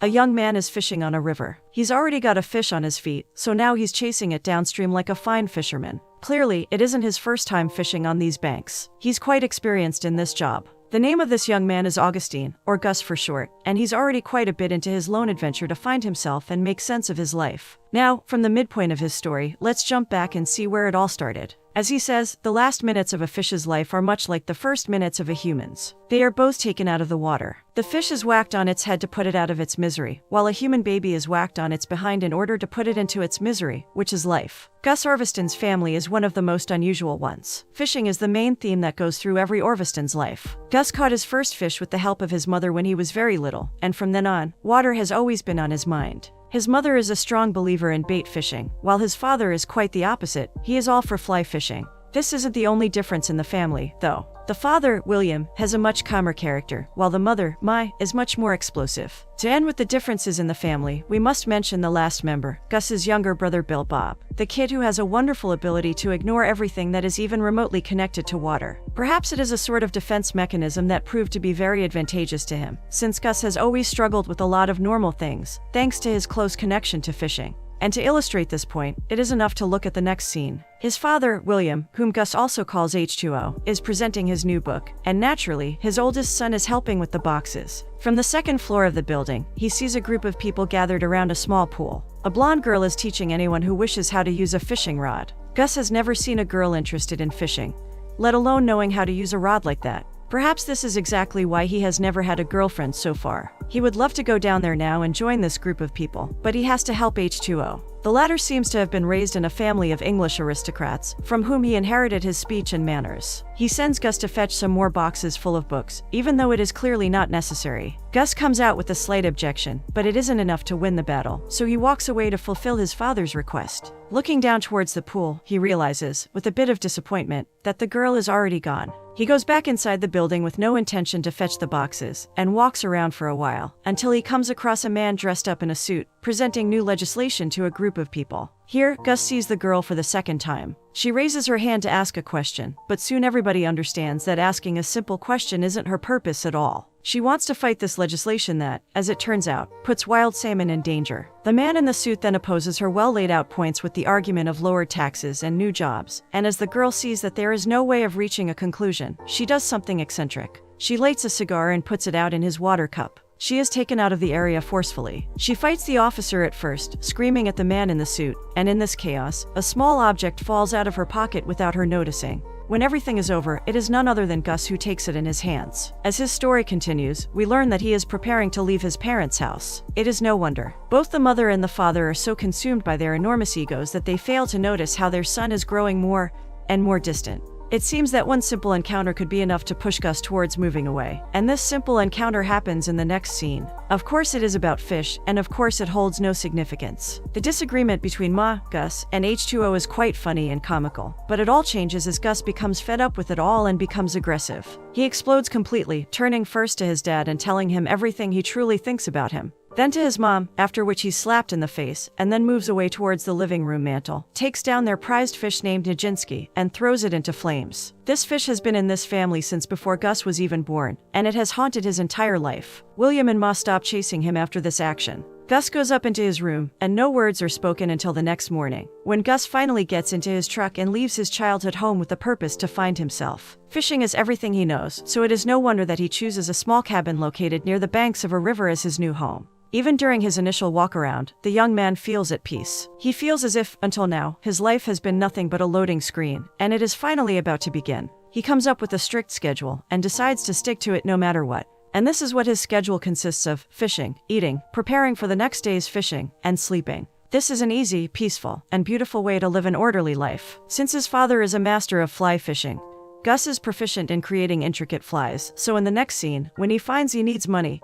A young man is fishing on a river. He's already got a fish on his feet, so now he's chasing it downstream like a fine fisherman. Clearly, it isn't his first time fishing on these banks. He's quite experienced in this job. The name of this young man is Augustine, or Gus for short, and he's already quite a bit into his lone adventure to find himself and make sense of his life. Now, from the midpoint of his story, let's jump back and see where it all started. As he says, the last minutes of a fish's life are much like the first minutes of a human's. They are both taken out of the water. The fish is whacked on its head to put it out of its misery, while a human baby is whacked on its behind in order to put it into its misery, which is life. Gus Orviston's family is one of the most unusual ones. Fishing is the main theme that goes through every Orviston's life. Gus caught his first fish with the help of his mother when he was very little, and from then on, water has always been on his mind. His mother is a strong believer in bait fishing, while his father is quite the opposite. He is all for fly fishing. This isn't the only difference in the family, though. The father, William, has a much calmer character, while the mother, Mai, is much more explosive. To end with the differences in the family, we must mention the last member, Gus's younger brother Bill Bob, the kid who has a wonderful ability to ignore everything that is even remotely connected to water. Perhaps it is a sort of defense mechanism that proved to be very advantageous to him, since Gus has always struggled with a lot of normal things, thanks to his close connection to fishing. And to illustrate this point, it is enough to look at the next scene. His father, William, whom Gus also calls H2O, is presenting his new book, and naturally, his oldest son is helping with the boxes. From the second floor of the building, he sees a group of people gathered around a small pool. A blonde girl is teaching anyone who wishes how to use a fishing rod. Gus has never seen a girl interested in fishing, let alone knowing how to use a rod like that. Perhaps this is exactly why he has never had a girlfriend so far. He would love to go down there now and join this group of people, but he has to help H2O. The latter seems to have been raised in a family of English aristocrats, from whom he inherited his speech and manners. He sends Gus to fetch some more boxes full of books, even though it is clearly not necessary. Gus comes out with a slight objection, but it isn't enough to win the battle, so he walks away to fulfill his father's request. Looking down towards the pool, he realizes, with a bit of disappointment, that the girl is already gone. He goes back inside the building with no intention to fetch the boxes, and walks around for a while, until he comes across a man dressed up in a suit, presenting new legislation to a group of people. Here, Gus sees the girl for the second time. She raises her hand to ask a question, but soon everybody understands that asking a simple question isn't her purpose at all. She wants to fight this legislation that, as it turns out, puts wild salmon in danger. The man in the suit then opposes her well-laid-out points with the argument of lowered taxes and new jobs, and as the girl sees that there is no way of reaching a conclusion, she does something eccentric. She lights a cigar and puts it out in his water cup. She is taken out of the area forcefully. She fights the officer at first, screaming at the man in the suit, and in this chaos, a small object falls out of her pocket without her noticing. When everything is over, it is none other than Gus who takes it in his hands. As his story continues, we learn that he is preparing to leave his parents' house. It is no wonder. Both the mother and the father are so consumed by their enormous egos that they fail to notice how their son is growing more and more distant. It seems that one simple encounter could be enough to push Gus towards moving away, and this simple encounter happens in the next scene. Of course it is about fish, and of course it holds no significance. The disagreement between Ma, Gus, and H2O is quite funny and comical, but it all changes as Gus becomes fed up with it all and becomes aggressive. He explodes completely, turning first to his dad and telling him everything he truly thinks about him. Then to his mom, after which he's slapped in the face, and then moves away towards the living room mantel, takes down their prized fish named Nijinsky, and throws it into flames. This fish has been in this family since before Gus was even born, and it has haunted his entire life. William and Ma stop chasing him after this action. Gus goes up into his room, and no words are spoken until the next morning, when Gus finally gets into his truck and leaves his childhood home with the purpose to find himself. Fishing is everything he knows, so it is no wonder that he chooses a small cabin located near the banks of a river as his new home. Even during his initial walk-around, the young man feels at peace. He feels as if, until now, his life has been nothing but a loading screen, and it is finally about to begin. He comes up with a strict schedule, and decides to stick to it no matter what. And this is what his schedule consists of: fishing, eating, preparing for the next day's fishing, and sleeping. This is an easy, peaceful, and beautiful way to live an orderly life. Since his father is a master of fly fishing, Gus is proficient in creating intricate flies, so in the next scene, when he finds he needs money,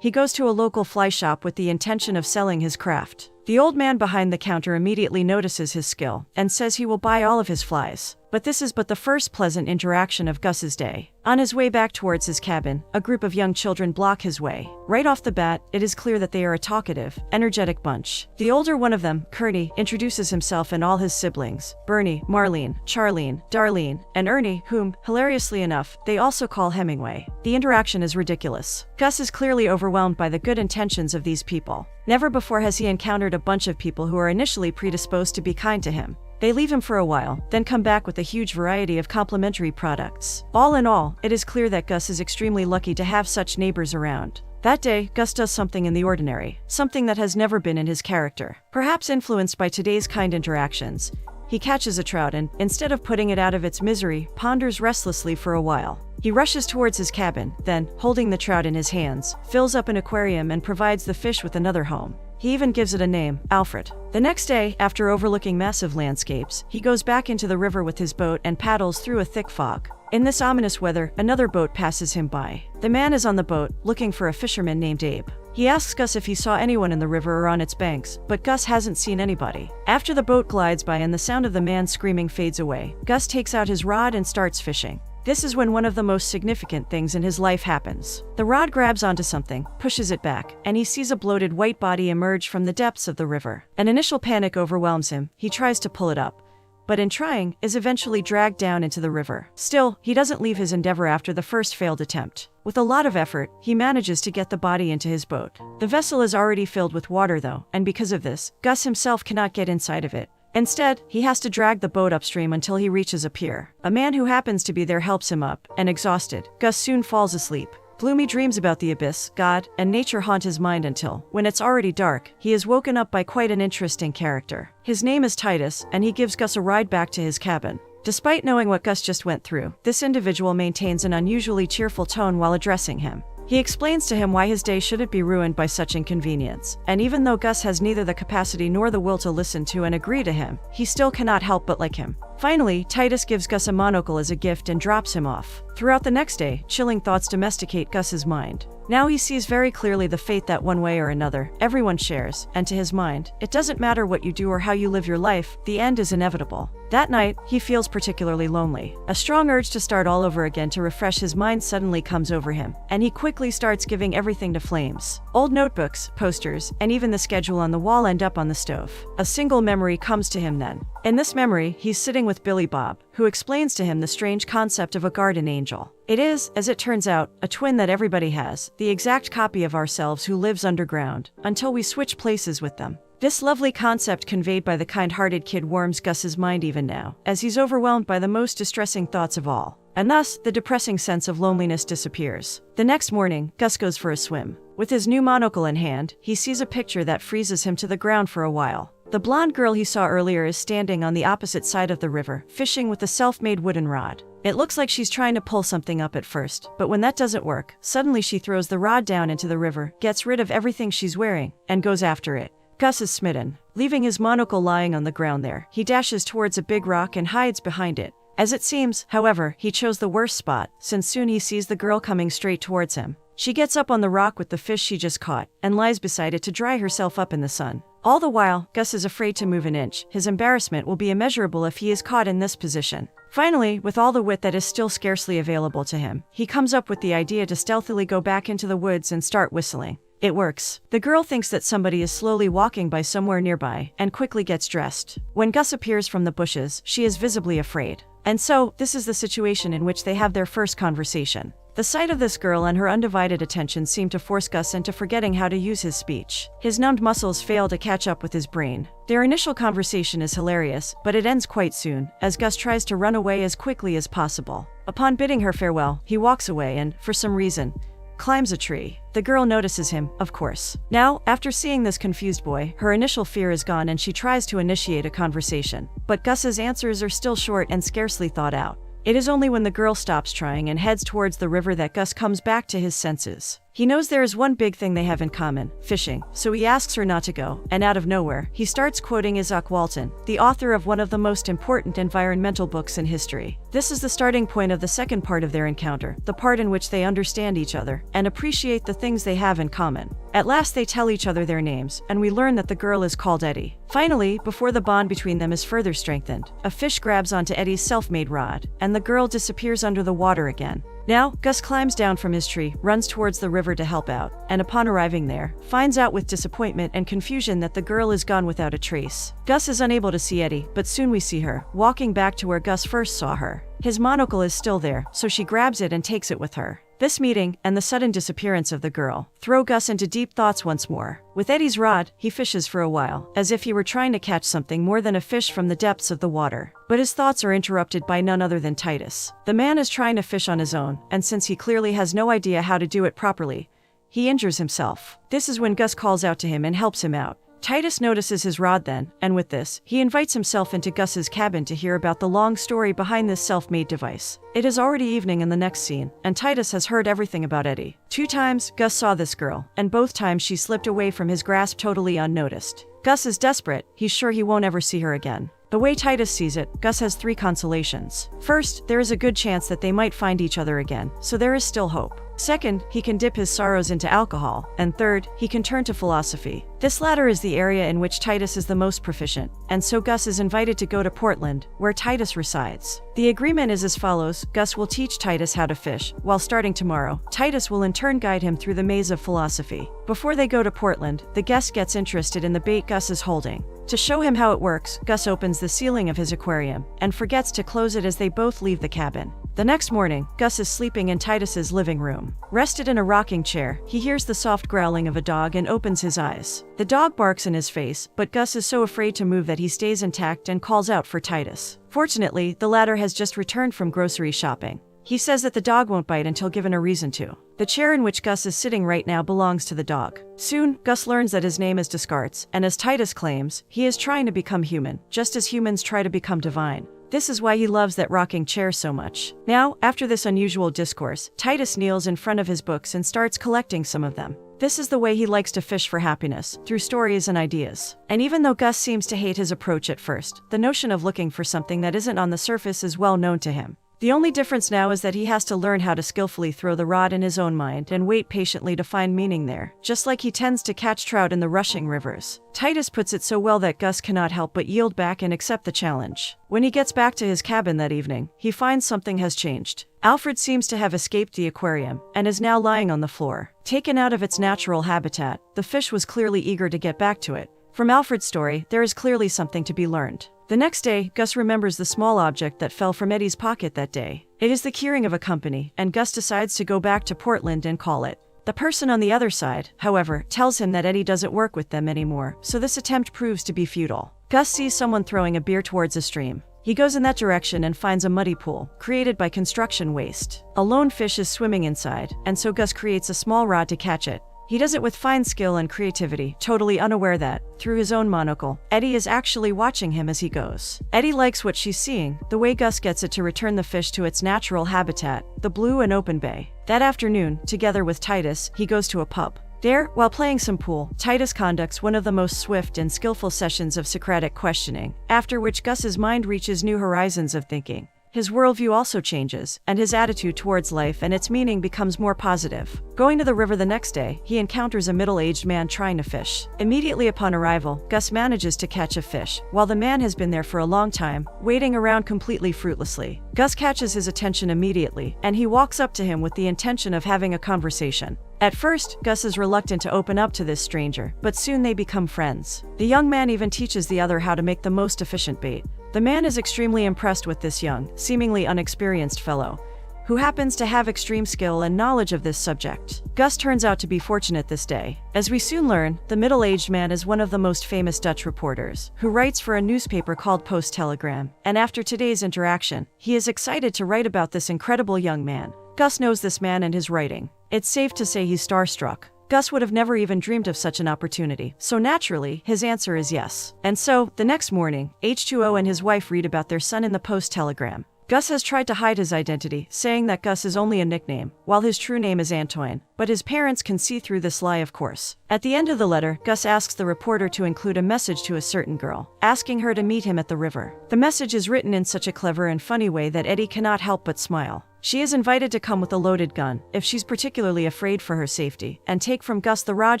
he goes to a local fly shop with the intention of selling his craft. The old man behind the counter immediately notices his skill, and says he will buy all of his flies. But this is but the first pleasant interaction of Gus's day. On his way back towards his cabin, a group of young children block his way. Right off the bat, it is clear that they are a talkative, energetic bunch. The older one of them, Kearney, introduces himself and all his siblings: Bernie, Marlene, Charlene, Darlene, and Ernie, whom, hilariously enough, they also call Hemingway. The interaction is ridiculous. Gus is clearly overwhelmed by the good intentions of these people. Never before has he encountered a bunch of people who are initially predisposed to be kind to him. They leave him for a while, then come back with a huge variety of complimentary products. All in all, it is clear that Gus is extremely lucky to have such neighbors around. That day, Gus does something in the ordinary, something that has never been in his character. Perhaps influenced by today's kind interactions, he catches a trout and, instead of putting it out of its misery, ponders restlessly for a while. He rushes towards his cabin, then, holding the trout in his hands, fills up an aquarium and provides the fish with another home. He even gives it a name, Alfred. The next day, after overlooking massive landscapes, he goes back into the river with his boat and paddles through a thick fog. In this ominous weather, another boat passes him by. The man is on the boat, looking for a fisherman named Abe. He asks Gus if he saw anyone in the river or on its banks, but Gus hasn't seen anybody. After the boat glides by and the sound of the man screaming fades away, Gus takes out his rod and starts fishing. This is when one of the most significant things in his life happens. The rod grabs onto something, pushes it back, and he sees a bloated white body emerge from the depths of the river. An initial panic overwhelms him. He tries to pull it up, but in trying, is eventually dragged down into the river. Still, he doesn't leave his endeavor after the first failed attempt. With a lot of effort, he manages to get the body into his boat. The vessel is already filled with water though, and because of this, Gus himself cannot get inside of it. Instead, he has to drag the boat upstream until he reaches a pier. A man who happens to be there helps him up, and exhausted, Gus soon falls asleep. Gloomy dreams about the abyss, God, and nature haunt his mind until, when it's already dark, he is woken up by quite an interesting character. His name is Titus, and he gives Gus a ride back to his cabin. Despite knowing what Gus just went through, this individual maintains an unusually cheerful tone while addressing him. He explains to him why his day shouldn't be ruined by such inconvenience, and even though Gus has neither the capacity nor the will to listen to and agree to him, he still cannot help but like him. Finally, Titus gives Gus a monocle as a gift and drops him off. Throughout the next day, chilling thoughts domesticate Gus's mind. Now he sees very clearly the fate that one way or another, everyone shares, and to his mind, it doesn't matter what you do or how you live your life, the end is inevitable. That night, he feels particularly lonely. A strong urge to start all over again to refresh his mind suddenly comes over him, and he quickly starts giving everything to flames. Old notebooks, posters, and even the schedule on the wall end up on the stove. A single memory comes to him then. In this memory, he's sitting with Billy Bob, who explains to him the strange concept of a guardian angel. It is, as it turns out, a twin that everybody has, the exact copy of ourselves who lives underground, until we switch places with them. This lovely concept conveyed by the kind-hearted kid warms Gus's mind even now, as he's overwhelmed by the most distressing thoughts of all. And thus, the depressing sense of loneliness disappears. The next morning, Gus goes for a swim. With his new monocle in hand, he sees a picture that freezes him to the ground for a while. The blonde girl he saw earlier is standing on the opposite side of the river, fishing with a self-made wooden rod. It looks like she's trying to pull something up at first, but when that doesn't work, suddenly she throws the rod down into the river, gets rid of everything she's wearing, and goes after it. Gus is smitten. Leaving his monocle lying on the ground there, he dashes towards a big rock and hides behind it. As it seems, however, he chose the worst spot, since soon he sees the girl coming straight towards him. She gets up on the rock with the fish she just caught, and lies beside it to dry herself up in the sun. All the while, Gus is afraid to move an inch. His embarrassment will be immeasurable if he is caught in this position. Finally, with all the wit that is still scarcely available to him, he comes up with the idea to stealthily go back into the woods and start whistling. It works. The girl thinks that somebody is slowly walking by somewhere nearby, and quickly gets dressed. When Gus appears from the bushes, she is visibly afraid. And so, this is the situation in which they have their first conversation. The sight of this girl and her undivided attention seem to force Gus into forgetting how to use his speech. His numbed muscles fail to catch up with his brain. Their initial conversation is hilarious, but it ends quite soon, as Gus tries to run away as quickly as possible. Upon bidding her farewell, he walks away and, for some reason, climbs a tree. The girl notices him, of course. Now, after seeing this confused boy, her initial fear is gone and she tries to initiate a conversation. But Gus's answers are still short and scarcely thought out. It is only when the girl stops trying and heads towards the river that Gus comes back to his senses. He knows there is one big thing they have in common, fishing, so he asks her not to go, and out of nowhere, he starts quoting Isaac Walton, the author of one of the most important environmental books in history. This is the starting point of the second part of their encounter, the part in which they understand each other and appreciate the things they have in common. At last they tell each other their names, and we learn that the girl is called Eddie. Finally, before the bond between them is further strengthened, a fish grabs onto Eddie's self-made rod, and the girl disappears under the water again. Now, Gus climbs down from his tree, runs towards the river to help out, and upon arriving there, finds out with disappointment and confusion that the girl is gone without a trace. Gus is unable to see Eddie, but soon we see her, walking back to where Gus first saw her. His monocle is still there, so she grabs it and takes it with her. This meeting, and the sudden disappearance of the girl, throw Gus into deep thoughts once more. With Eddie's rod, he fishes for a while, as if he were trying to catch something more than a fish from the depths of the water. But his thoughts are interrupted by none other than Titus. The man is trying to fish on his own, and since he clearly has no idea how to do it properly, he injures himself. This is when Gus calls out to him and helps him out. Titus notices his rod then, and with this, he invites himself into Gus's cabin to hear about the long story behind this self-made device. It is already evening in the next scene, and Titus has heard everything about Eddie. 2 times, Gus saw this girl, and both times she slipped away from his grasp totally unnoticed. Gus is desperate, he's sure he won't ever see her again. The way Titus sees it, Gus has 3 consolations. First, there is a good chance that they might find each other again, so there is still hope. Second, he can dip his sorrows into alcohol, and third, he can turn to philosophy. This latter is the area in which Titus is the most proficient, and so Gus is invited to go to Portland, where Titus resides. The agreement is as follows: Gus will teach Titus how to fish, while starting tomorrow, Titus will in turn guide him through the maze of philosophy. Before they go to Portland, the guest gets interested in the bait Gus is holding. To show him how it works, Gus opens the ceiling of his aquarium, and forgets to close it as they both leave the cabin. The next morning, Gus is sleeping in Titus's living room. Rested in a rocking chair, he hears the soft growling of a dog and opens his eyes. The dog barks in his face, but Gus is so afraid to move that he stays intact and calls out for Titus. Fortunately, the latter has just returned from grocery shopping. He says that the dog won't bite until given a reason to. The chair in which Gus is sitting right now belongs to the dog. Soon, Gus learns that his name is Descartes, and as Titus claims, he is trying to become human, just as humans try to become divine. This is why he loves that rocking chair so much. Now, after this unusual discourse, Titus kneels in front of his books and starts collecting some of them. This is the way he likes to fish for happiness, through stories and ideas. And even though Gus seems to hate his approach at first, the notion of looking for something that isn't on the surface is well known to him. The only difference now is that he has to learn how to skillfully throw the rod in his own mind and wait patiently to find meaning there, just like he tends to catch trout in the rushing rivers. Titus puts it so well that Gus cannot help but yield back and accept the challenge. When he gets back to his cabin that evening, he finds something has changed. Alfred seems to have escaped the aquarium and is now lying on the floor. Taken out of its natural habitat, the fish was clearly eager to get back to it. From Alfred's story, there is clearly something to be learned. The next day, Gus remembers the small object that fell from Eddie's pocket that day. It is the keyring of a company, and Gus decides to go back to Portland and call it. The person on the other side, however, tells him that Eddie doesn't work with them anymore, so this attempt proves to be futile. Gus sees someone throwing a beer towards a stream. He goes in that direction and finds a muddy pool, created by construction waste. A lone fish is swimming inside, and so Gus creates a small rod to catch it. He does it with fine skill and creativity, totally unaware that, through his own monocle, Eddie is actually watching him as he goes. Eddie likes what she's seeing, the way Gus gets it to return the fish to its natural habitat, the blue and open bay. That afternoon, together with Titus, he goes to a pub. There, while playing some pool, Titus conducts one of the most swift and skillful sessions of Socratic questioning, after which Gus's mind reaches new horizons of thinking. His worldview also changes, and his attitude towards life and its meaning becomes more positive. Going to the river the next day, he encounters a middle-aged man trying to fish. Immediately upon arrival, Gus manages to catch a fish, while the man has been there for a long time, waiting around completely fruitlessly. Gus catches his attention immediately, and he walks up to him with the intention of having a conversation. At first, Gus is reluctant to open up to this stranger, but soon they become friends. The young man even teaches the other how to make the most efficient bait. The man is extremely impressed with this young, seemingly unexperienced fellow, who happens to have extreme skill and knowledge of this subject. Gus turns out to be fortunate this day. As we soon learn, the middle-aged man is one of the most famous Dutch reporters, who writes for a newspaper called Post Telegram, and after today's interaction, he is excited to write about this incredible young man. Gus knows this man and his writing. It's safe to say he's starstruck. Gus would have never even dreamed of such an opportunity, so naturally, his answer is yes. And so, the next morning, H2O and his wife read about their son in the Post Telegram. Gus has tried to hide his identity, saying that Gus is only a nickname, while his true name is Antoine, but his parents can see through this lie, of course. At the end of the letter, Gus asks the reporter to include a message to a certain girl, asking her to meet him at the river. The message is written in such a clever and funny way that Eddie cannot help but smile. She is invited to come with a loaded gun, if she's particularly afraid for her safety, and take from Gus the rod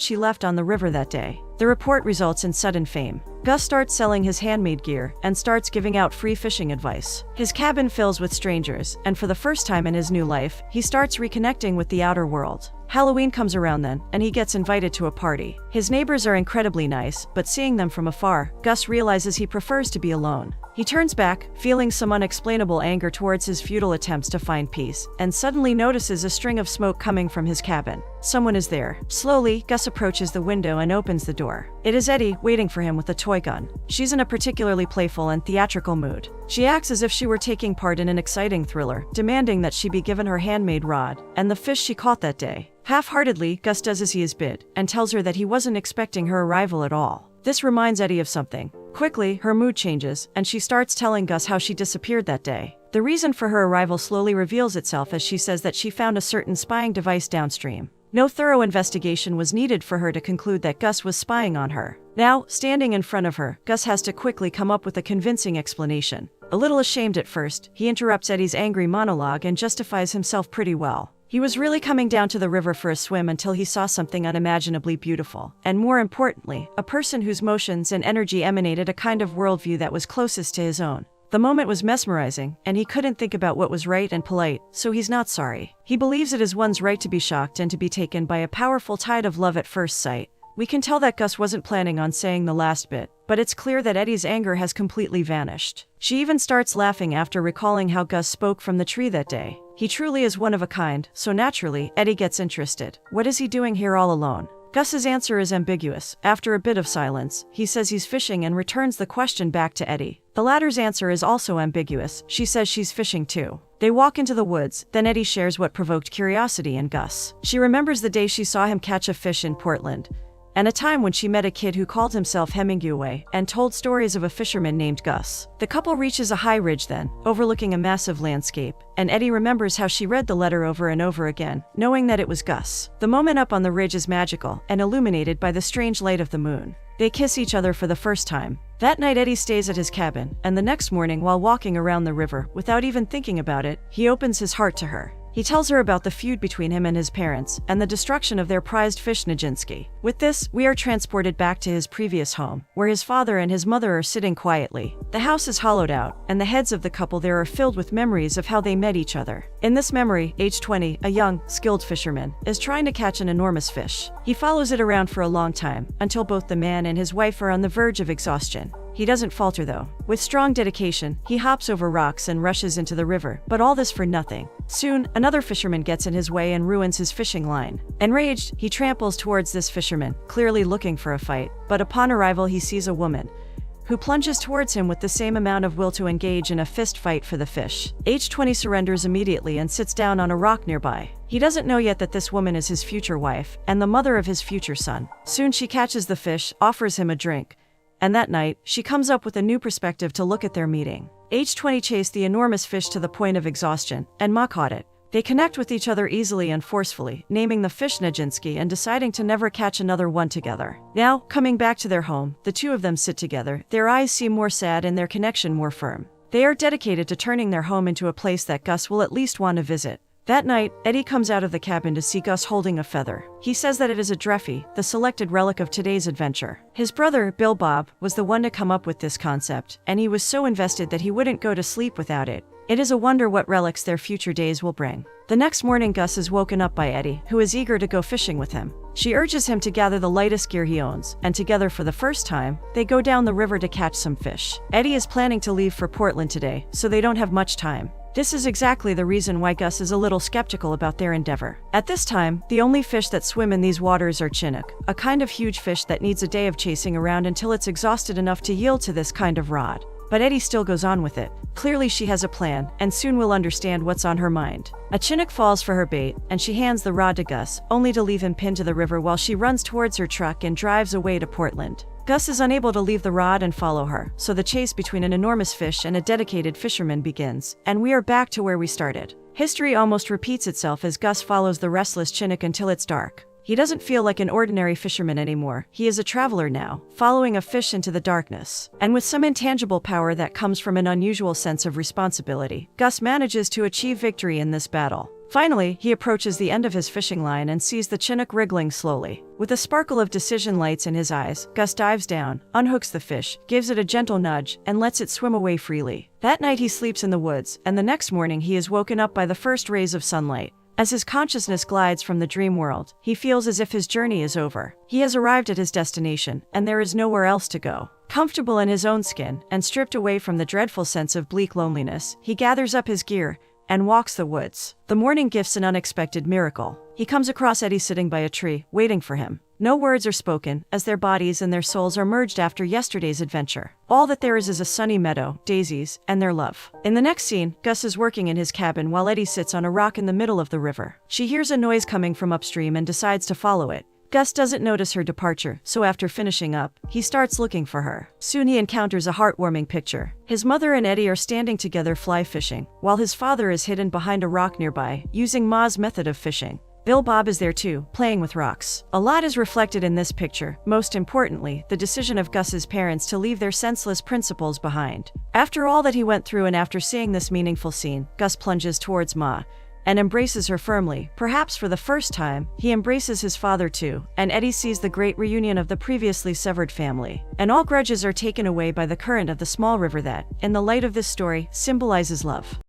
she left on the river that day. The report results in sudden fame. Gus starts selling his handmade gear and starts giving out free fishing advice. His cabin fills with strangers, and for the first time in his new life, he starts reconnecting with the outer world. Halloween comes around then, and he gets invited to a party. His neighbors are incredibly nice, but seeing them from afar, Gus realizes he prefers to be alone. He turns back, feeling some unexplainable anger towards his futile attempts to find peace, and suddenly notices a string of smoke coming from his cabin. Someone is there. Slowly, Gus approaches the window and opens the door. It is Eddie, waiting for him with a toy gun. She's in a particularly playful and theatrical mood. She acts as if she were taking part in an exciting thriller, demanding that she be given her handmade rod and the fish she caught that day. Half-heartedly, Gus does as he is bid, and tells her that he wasn't expecting her arrival at all. This reminds Eddie of something. Quickly, her mood changes, and she starts telling Gus how she disappeared that day. The reason for her arrival slowly reveals itself as she says that she found a certain spying device downstream. No thorough investigation was needed for her to conclude that Gus was spying on her. Now, standing in front of her, Gus has to quickly come up with a convincing explanation. A little ashamed at first, he interrupts Eddie's angry monologue and justifies himself pretty well. He was really coming down to the river for a swim until he saw something unimaginably beautiful, and more importantly, a person whose motions and energy emanated a kind of worldview that was closest to his own. The moment was mesmerizing, and he couldn't think about what was right and polite, so he's not sorry. He believes it is one's right to be shocked and to be taken by a powerful tide of love at first sight. We can tell that Gus wasn't planning on saying the last bit, but it's clear that Eddie's anger has completely vanished. She even starts laughing after recalling how Gus spoke from the tree that day. He truly is one of a kind, so naturally, Eddie gets interested. What is he doing here all alone? Gus's answer is ambiguous. After a bit of silence, he says he's fishing and returns the question back to Eddie. The latter's answer is also ambiguous. She says she's fishing too. They walk into the woods, then Eddie shares what provoked curiosity in Gus. She remembers the day she saw him catch a fish in Portland, and a time when she met a kid who called himself Hemingway and told stories of a fisherman named Gus. The couple reaches a high ridge then, overlooking a massive landscape, and Eddie remembers how she read the letter over and over again, knowing that it was Gus. The moment up on the ridge is magical and illuminated by the strange light of the moon. They kiss each other for the first time. That night Eddie stays at his cabin, and the next morning while walking around the river, without even thinking about it, he opens his heart to her. He tells her about the feud between him and his parents, and the destruction of their prized fish Nijinsky. With this, we are transported back to his previous home, where his father and his mother are sitting quietly. The house is hollowed out, and the heads of the couple there are filled with memories of how they met each other. In this memory, age 20, a young, skilled fisherman, is trying to catch an enormous fish. He follows it around for a long time, until both the man and his wife are on the verge of exhaustion. He doesn't falter though. With strong dedication, he hops over rocks and rushes into the river, but all this for nothing. Soon, another fisherman gets in his way and ruins his fishing line. Enraged, he tramples towards this fisherman, clearly looking for a fight, but upon arrival he sees a woman who plunges towards him with the same amount of will to engage in a fist fight for the fish. Age 20 surrenders immediately and sits down on a rock nearby. He doesn't know yet that this woman is his future wife, and the mother of his future son. Soon she catches the fish, offers him a drink, and that night, she comes up with a new perspective to look at their meeting. Age 20 chased the enormous fish to the point of exhaustion, and Ma caught it. They connect with each other easily and forcefully, naming the fish Nijinsky and deciding to never catch another one together. Now, coming back to their home, the two of them sit together, their eyes seem more sad and their connection more firm. They are dedicated to turning their home into a place that Gus will at least want to visit. That night, Eddie comes out of the cabin to see Gus holding a feather. He says that it is a dreffy, the selected relic of today's adventure. His brother, Bill Bob, was the one to come up with this concept, and he was so invested that he wouldn't go to sleep without it. It is a wonder what relics their future days will bring. The next morning, Gus is woken up by Eddie, who is eager to go fishing with him. She urges him to gather the lightest gear he owns, and together for the first time, they go down the river to catch some fish. Eddie is planning to leave for Portland today, so they don't have much time. This is exactly the reason why Gus is a little skeptical about their endeavor. At this time, the only fish that swim in these waters are chinook, a kind of huge fish that needs a day of chasing around until it's exhausted enough to yield to this kind of rod. But Eddie still goes on with it. Clearly she has a plan, and soon we'll understand what's on her mind. A chinook falls for her bait, and she hands the rod to Gus, only to leave him pinned to the river while she runs towards her truck and drives away to Portland. Gus is unable to leave the rod and follow her, so the chase between an enormous fish and a dedicated fisherman begins, and we are back to where we started. History almost repeats itself as Gus follows the restless Chinook until it's dark. He doesn't feel like an ordinary fisherman anymore. He is a traveler now, following a fish into the darkness. And with some intangible power that comes from an unusual sense of responsibility, Gus manages to achieve victory in this battle. Finally, he approaches the end of his fishing line and sees the Chinook wriggling slowly. With a sparkle of decision lights in his eyes, Gus dives down, unhooks the fish, gives it a gentle nudge, and lets it swim away freely. That night he sleeps in the woods, and the next morning he is woken up by the first rays of sunlight. As his consciousness glides from the dream world, he feels as if his journey is over. He has arrived at his destination, and there is nowhere else to go. Comfortable in his own skin, and stripped away from the dreadful sense of bleak loneliness, he gathers up his gear and walks the woods. The morning gifts an unexpected miracle. He comes across Eddie sitting by a tree, waiting for him. No words are spoken, as their bodies and their souls are merged after yesterday's adventure. All that there is a sunny meadow, daisies, and their love. In the next scene, Gus is working in his cabin while Eddie sits on a rock in the middle of the river. She hears a noise coming from upstream and decides to follow it. Gus doesn't notice her departure, so after finishing up, he starts looking for her. Soon he encounters a heartwarming picture. His mother and Eddie are standing together fly fishing, while his father is hidden behind a rock nearby, using Ma's method of fishing. Bill Bob is there too, playing with rocks. A lot is reflected in this picture, most importantly, the decision of Gus's parents to leave their senseless principles behind. After all that he went through and after seeing this meaningful scene, Gus plunges towards Ma and embraces her firmly. Perhaps for the first time, he embraces his father too, and Eddie sees the great reunion of the previously severed family. And all grudges are taken away by the current of the small river that, in the light of this story, symbolizes love.